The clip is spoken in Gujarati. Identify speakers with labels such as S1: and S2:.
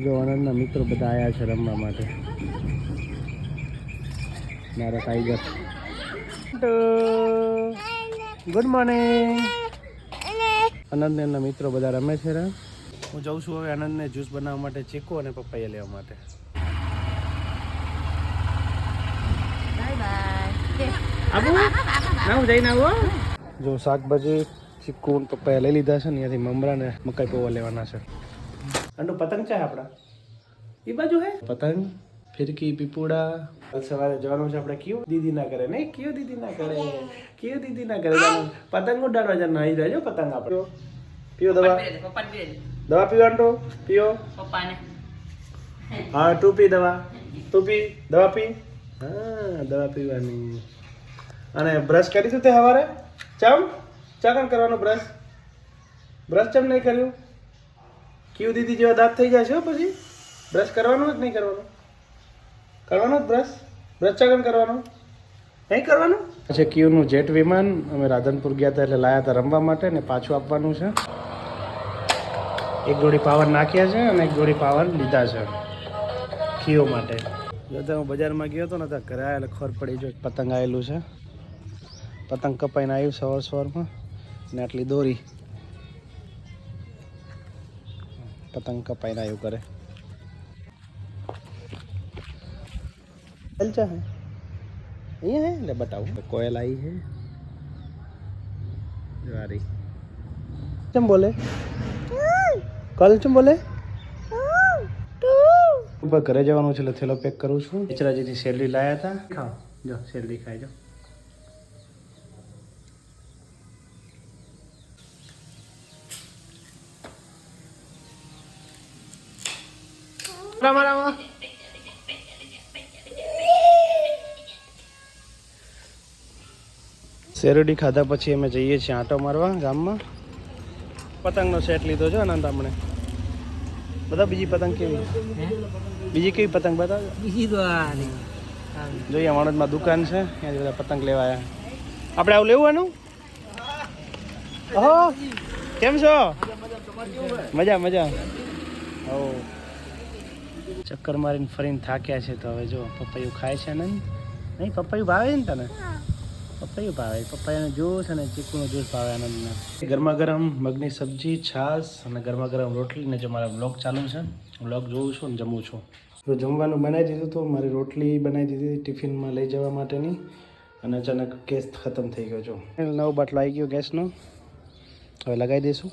S1: જો આનંદના મિત્રો બધા આવ્યા છે રમવા માટે. મારા ટાઈગર. Good morning. આનંદ એના મિત્રો બધા રમે છે. હું જાઉં છું હવે આનંદને જ્યુસ બનાવવા માટે, ચીકુ અને પપૈયા લેવા માટે. જો શાકભાજી ચીકુ પપૈયા લઈ લીધા છે ને, ત્યાંથી મમરા ને મકાઈ પૌવા લેવાના છે. અંડુ પતંગ છે આપણા એ બાજુ હે પતંગ ફિરકી પીપુડા. સવારે જવાનું છે આપણે. કયું દીદી ના કરે નહીં, કયું દીદી ના કરે, કયું દીદી ના કરે. પતંગ ઉડાડવા જવાનું આવી રહેજો. પતંગ આપણે પીઓ દવા, દવા પીવો અંડો પીઓ. હા તું પી દવા, તું પી દવા પી. હા દવા પીવાની. અને બ્રશ કરી તું તે સવારે? ચમ ચાકણ કરવાનું બ્રશ? બ્રશ ચમ નહીં કર્યું? કયું દીદી જેવા દાંત થઈ જાય છે પછી? બ્રશ કરવાનું જ નહીં કરવાનું? કરવાનું જ બ્રશ? બ્રશ ચાકણ કરવાનું નહીં કરવાનું? પછી કયુનું જેટ વિમાન અમે રાધનપુર ગયા હતા એટલે લાયા હતા રમવા માટે ને પાછું આપવાનું છે. એક જોડી પાવર નાખ્યા છે અને એક જોડી પાવર લીધા છે કીઓ માટે. જો તો હું બજારમાં ગયો હતો ને તો ઘરે આવેલા ખબર પડી જો પતંગ આવેલું છે. પતંગ કપાઈને આવ્યું સવારમાં ને આટલી દોરી પતંગ કપાઈને આવ્યું કરે. હલચા હે અહીંયા હે લે બતાવું. કોયલ આવી છે વારી. ચમ બોલે કોલ ચમ બોલે? ઉપર ઘરે જવાનું છે એટલે થેલો પેક કરું છું. બિચરાજીથી શેરડી લાયા હતા. ખાઓ જો શેરડી ખાઈ જાઓ. શેરડી ખાધા પછી અમે જઈએ છીએ આંટો મારવા ગામમાં. પતંગનો સેટ લીધો છે આનંદ આપણે બધા. બીજી પતંગ કેવી, બીજી કેવી પતંગ બતાવો. બીજી તો જોઈએ વાણંદમાં દુકાન છે, ત્યાંથી બધા પતંગ લેવા આવ્યા. આપણે આવું લેવાનું? ઓહો કેમ છો? મજા મજા. હો ચક્કર મારીને ફરીને થાક્યા છે તો હવે જો પપૈયું ખાય છે આનંદ. નહીં પપૈયું ભાવે ને તને? પપૈયું ભાવે. પપૈયાનો જ્યુસ અને ચીકુનો જ્યુસ ભાવે આનંદને. ગરમા ગરમ મગની સબ્જી, છાશ અને ગરમા ગરમ રોટલી ને જો મારા બ્લોગ ચાલુ છે. બ્લોગ જોઉં છું ને જમું છું. તો જમવાનું બનાવી દીધું હતું. મારી રોટલી બનાવી દીધી ટિફિનમાં લઈ જવા માટેની. અને અચાનક ગેસ ખતમ થઈ ગયો છો. નવો બાટલો આવી ગયો ગેસનો, હવે લગાવી દઈશું.